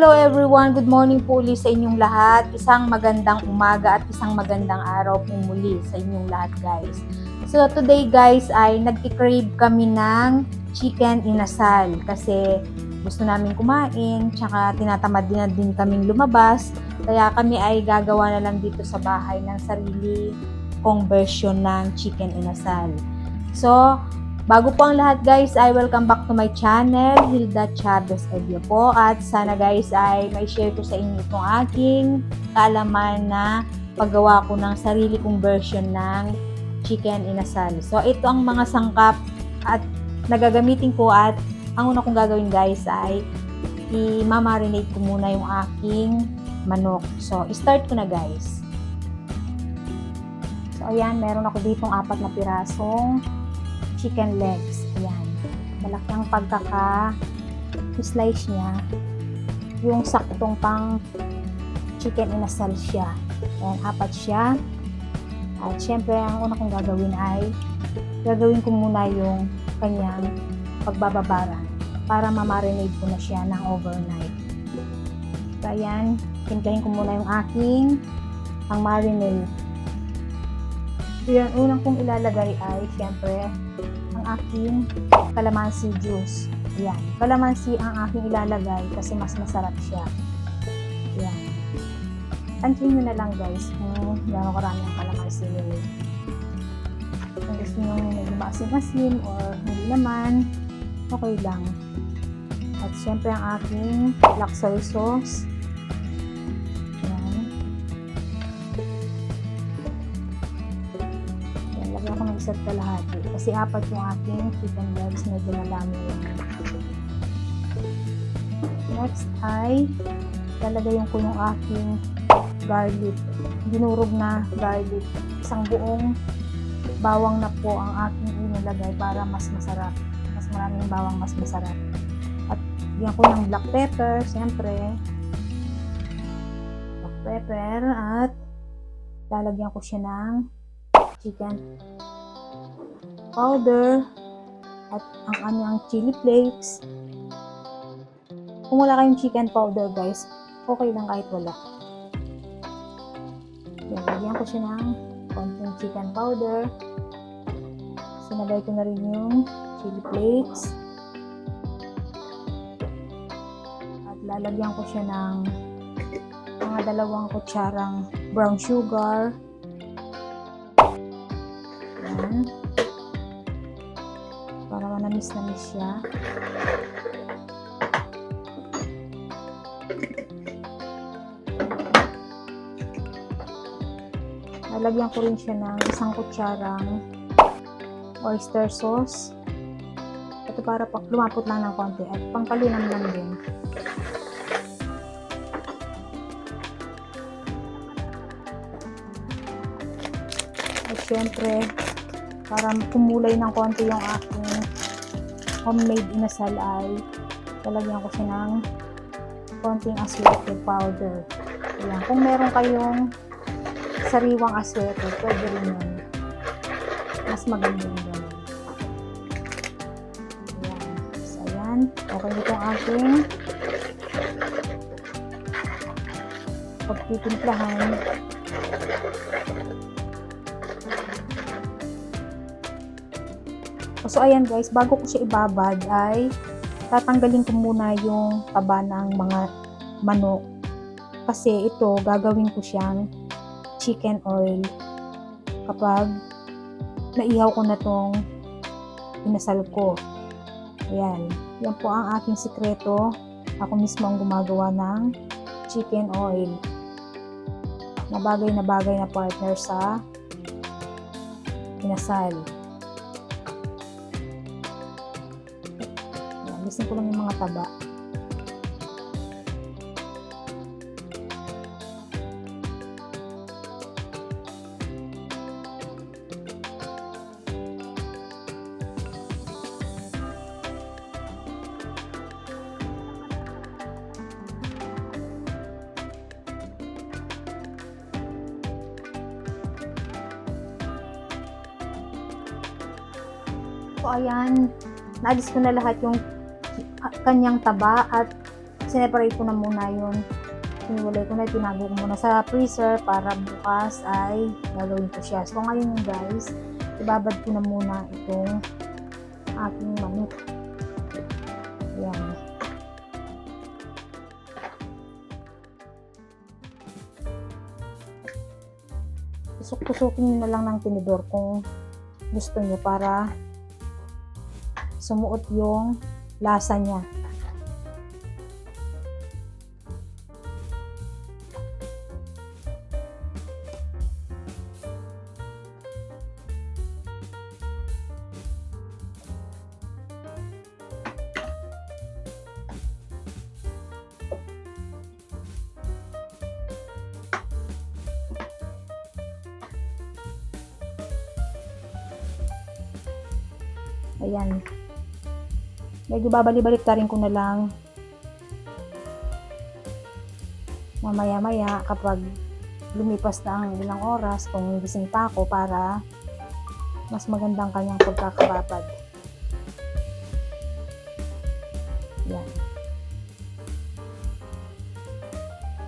hello everyone! Good morning po ulit sa inyong lahat. Isang magandang umaga at isang magandang araw po muli sa inyong lahat guys. So today guys ay nagki-crave kami ng chicken inasal kasi gusto namin kumain tsaka tinatamad din kaming lumabas. Kaya kami ay gagawa na lang dito sa bahay ng sarili kong version ng chicken inasal. So bago po ang lahat guys, ay welcome back to my channel, Hilda Chavez Edio po. At sana guys ay may share ko sa inyo itong aking kaalaman na paggawa ko ng sarili kong version ng chicken inasal. So ito ang mga sangkap at nagagamitin ko at ang una kong gagawin guys ay i-marinate ko muna yung aking manok. So start ko na guys. So ayan, meron ako ditong 4 na pirasong chicken legs. Ayan. Malaki ang pagkaka-slice niya. Yung saktong pang chicken inasal siya. Ayan, 4 siya. At syempre, ang una kong gagawin ay gagawin ko muna yung kanyang pagbababaran para ma-marinate ko na siya ng overnight. So, ayan. Timplahin ko muna yung aking pang marinade. Yan, unang kong ilalagay ay syempre ang aking calamansi juice. Yan, calamansi ang aking ilalagay kasi mas masarap siya. Yan. Tansyin nyo na lang guys kung gano'ng karami ang calamansi nyo. Kung gusto nyo medyo maasim-asim or hindi naman, okay lang. At syempre ang aking black soy sauce. Lagyan ko ng isa't kalahati kasi 4 yung aking chicken legs, medyo madami yun. Next ay lalagayin ko yung aking garlic, dinurog na garlic. Isang buong bawang na po ang aking inilagay para mas masarap, mas maraming bawang, mas masarap. At lagyan ko ng black pepper, siyempre black pepper, at lalagyan ko siya ng chicken powder at ang kanyang chili flakes. Kung wala kayong chicken powder guys, okay lang kahit wala. Lagyan ko siya ng konting chicken powder. Sinabay ko na rin yung chili flakes. At lalagyan ko siya ng mga 2 kutsarang brown sugar. Para manamis-namis siya. Lalagyan ko rin siya ng 1 kutsarang oyster sauce. Ito para lumapot lang ng konti at pangpalinam lang din. At syempre, para kumulay ng konti yung aking homemade inasal ay lalagyan ko siya ng konting aswete powder. Ayan. Kung meron kayong sariwang aswete, pwede rin yun. Mas maganda yung gano'n. Ayan. So, ayan. Okay itong aking pagtitimplahan. So ayan guys, bago ko siya ibabad ay tatanggalin ko muna yung taba ng mga manok kasi ito gagawin ko siyang chicken oil kapag naihaw ko na tong inasal ko. Ayan, yan po ang aking sikreto. Ako mismo ang gumagawa ng chicken oil na bagay na partner sa inasal. Alisin ko lang yung mga taba. So ayan, naalis ko na lahat yung kanyang taba at sineparate ko na muna yun. Siniwalay ko na, tinago ko muna sa freezer para bukas ay gagawin ko siya. So ngayon yung guys, ibabad ko na muna itong aking manok. Ayan. Tusok-tusokin nyo na lang ng tinidor kung gusto nyo para sumuot yung lasa niya. Ayan. Medyo babalik-balik ka rin ko na lang mamaya-maya kapag lumipas na ang ilang oras kung gising pa ako para mas magandang kanyang pagkakababad. Ayan.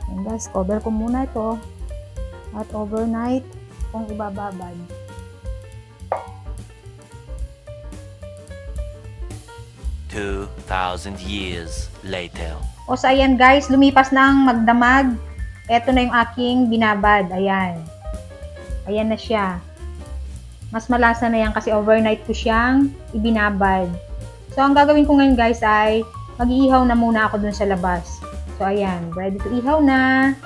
Ayan guys, cover ko muna ito at overnight kung ibababad. $2,000 years later. O so ayan guys, lumipas na ang magdamag. Ito na yung aking binabad. Ayan. Ayan na siya. Mas malasa na yan kasi overnight ko siyang ibinabad. So ang gagawin ko ngayon guys ay mag-iihaw na muna ako dun sa labas. So ayan, ready to ihaw na.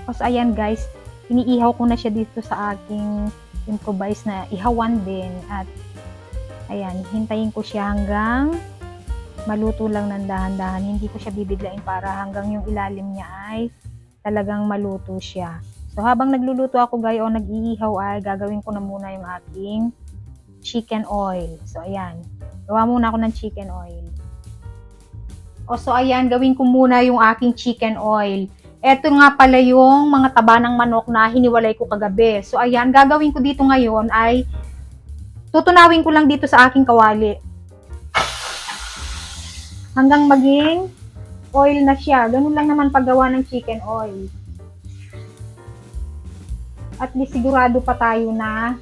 O so ayan guys, iniihaw ko na siya dito sa aking improvise na ihawan din at ayan, hintayin ko siya hanggang maluto lang ng dahan-dahan. Hindi ko siya bibiglain para hanggang yung ilalim niya ay talagang maluto siya. So habang nagluluto ako guys o nag-iihaw ay gagawin ko na muna yung aking chicken oil. So ayan, gawa muna ako ng chicken oil. O so ayan, gawin ko muna yung aking chicken oil. Ito nga pala yung mga taba ng manok na hiniwalay ko kagabi. So ayan, gagawin ko dito ngayon ay tutunawin ko lang dito sa aking kawali. Hanggang maging oil na siya. Ganun lang naman paggawa ng chicken oil. At least sigurado pa tayo na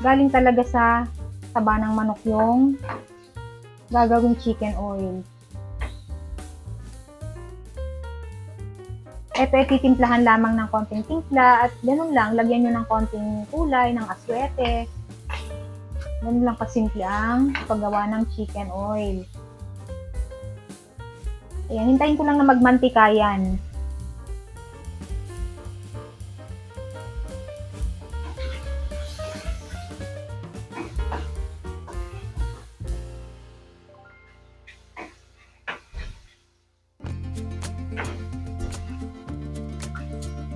galing talaga sa taba ng manok yung gagawing chicken oil. Ito ay titimplahan lamang ng konting timpla at ganun lang, lagyan nyo ng konting kulay, ng aswete. Ganun lang kasimple ang paggawa ng chicken oil. Ayan, hintayin ko lang na magmantika yan.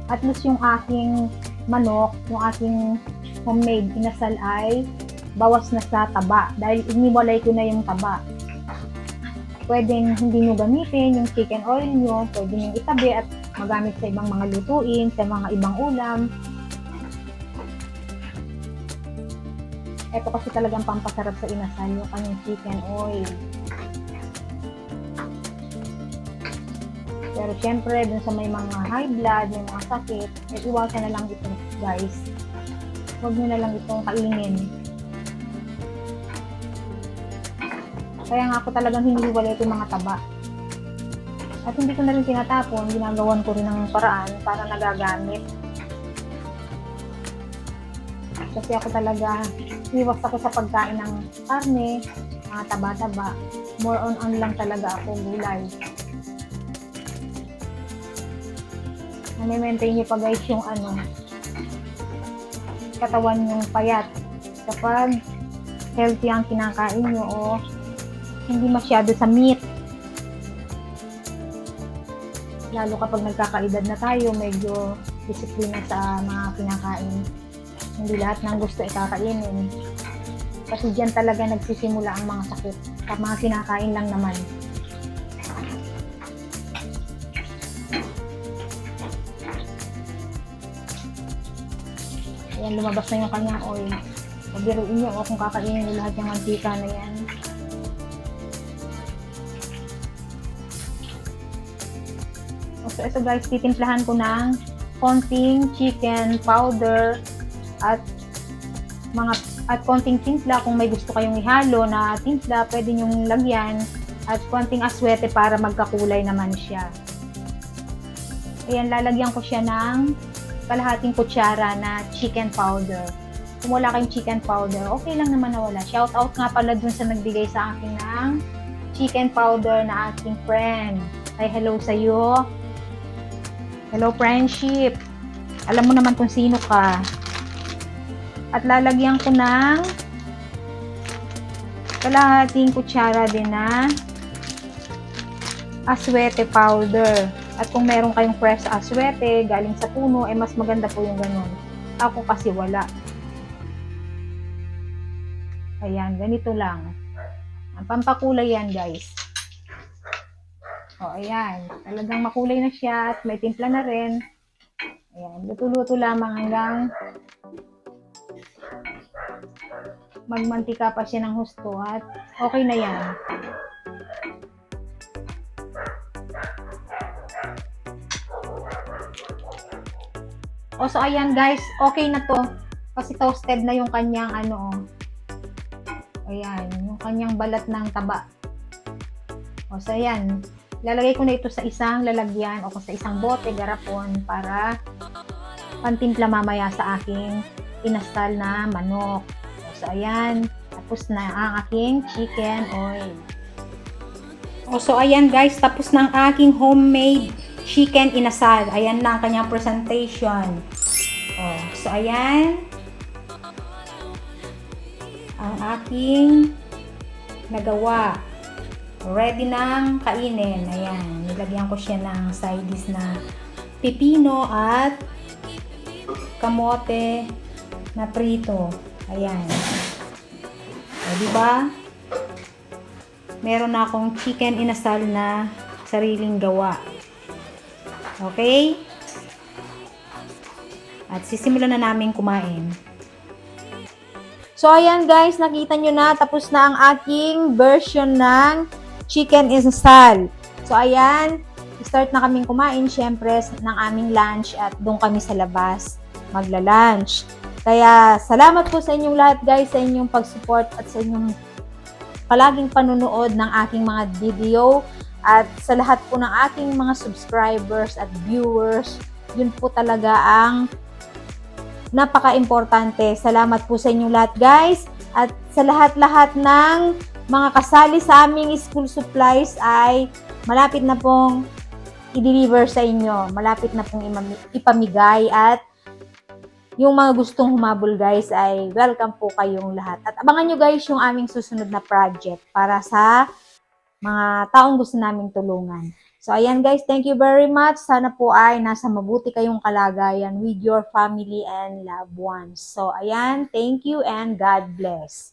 At least yung aking manok, yung aking homemade inasal ay bawas na sa taba dahil iniwalay ko na yung taba. Pwedeng hindi nyo gamitin yung chicken oil nyo, pwede nyo itabi at magamit sa ibang mga lutuin, sa mga ibang ulam. Ito kasi talagang pampasarap sa inasal yung kanyang chicken oil. Pero syempre, dun sa may mga high blood, may mga sakit, iwasan na lang ito guys. Huwag nyo na lang itong kainin. Kaya nga ako talagang hinihiwalay itong mga taba. At hindi ko na rin tinatapon, ginagawan ko rin ng paraan para nagagamit. Kasi ako talaga, iwas ako sa pagkain ng karne, mga taba-taba. More on lang talaga ako gulay. Nami-maintain nyo pa guys yung katawan yung payat. Kapag healthy ang kinakain nyo o hindi masyado sa meat. Lalo kapag nagkakaedad na tayo, medyo disiplina sa mga kinakain. Hindi lahat ng gusto ikakainin. Kasi dyan talaga nagsisimula ang mga sakit. Sa mga kinakain lang naman. Ayan, lumabas na yung kanyang oil. Pabiruin nyo kung kakainin nyo lahat yung mantika na yan. So, ito guys, titimplahan ko ng konting chicken powder at konting timpla. Kung may gusto kayong ihalo na timpla, pwede nyong lagyan. At konting aswete para magkakulay naman siya. Ayan, lalagyan ko siya ng kalahating kutsara na chicken powder. Kung wala kayong chicken powder, okay lang naman na wala. Shout out nga pala dun sa nagbigay sa akin ng chicken powder na aking friend. Ay, hello sa'yo. Hello, friendship. Alam mo naman kung sino ka. At lalagyan ko ng kalahating kutsara din na aswete powder. At kung meron kayong fresh aswete galing sa puno, mas maganda po yung ganun. Ako kasi wala. Ayan, ganito lang. Ang pampakulay yan, guys. O, ayan. Talagang makulay na siya at may timpla na rin. Ayan, luto-luto lamang hanggang magmantika pa siya ng husto at okay na yan. O, so ayan guys, okay na to. Kasi toasted na yung kanyang ayan, yung kanyang balat ng taba. O, so ayan, lalagay ko na ito sa isang lalagyan o sa isang bote, garapon para pantimpla mamaya sa aking inasal na manok. So, ayan. Tapos na ang aking chicken oil. So, ayan guys. Tapos na ang aking homemade chicken inasal. Ayan na ang kanyang presentation. So, ayan. Ang aking nagawa. Ready nang kainin. Ayan. Nilagyan ko siya ng side dish na pipino at kamote na prito. Ayan. O, diba? Meron na akong chicken inasal na sariling gawa. Okay? At sisimulan na namin kumain. So, ayan guys, nakita nyo na, tapos na ang aking version ng chicken inasal. So, ayan, start na kaming kumain, syempre, ng aming lunch at doon kami sa labas magla-lunch. Kaya, salamat po sa inyong lahat guys, sa inyong pag-support at sa inyong palaging panunood ng aking mga video at sa lahat po ng aking mga subscribers at viewers. Yun po talaga ang napaka-importante. Salamat po sa inyong lahat guys at sa lahat-lahat ng mga kasali sa aming school supplies ay malapit na pong i-deliver sa inyo. Malapit na pong ipamigay at yung mga gustong humabol guys ay welcome po kayong lahat. At abangan nyo guys yung aming susunod na project para sa mga taong gusto naming tulungan. So ayan guys, thank you very much. Sana po ay nasa mabuti kayong kalagayan with your family and loved ones. So ayan, thank you and God bless.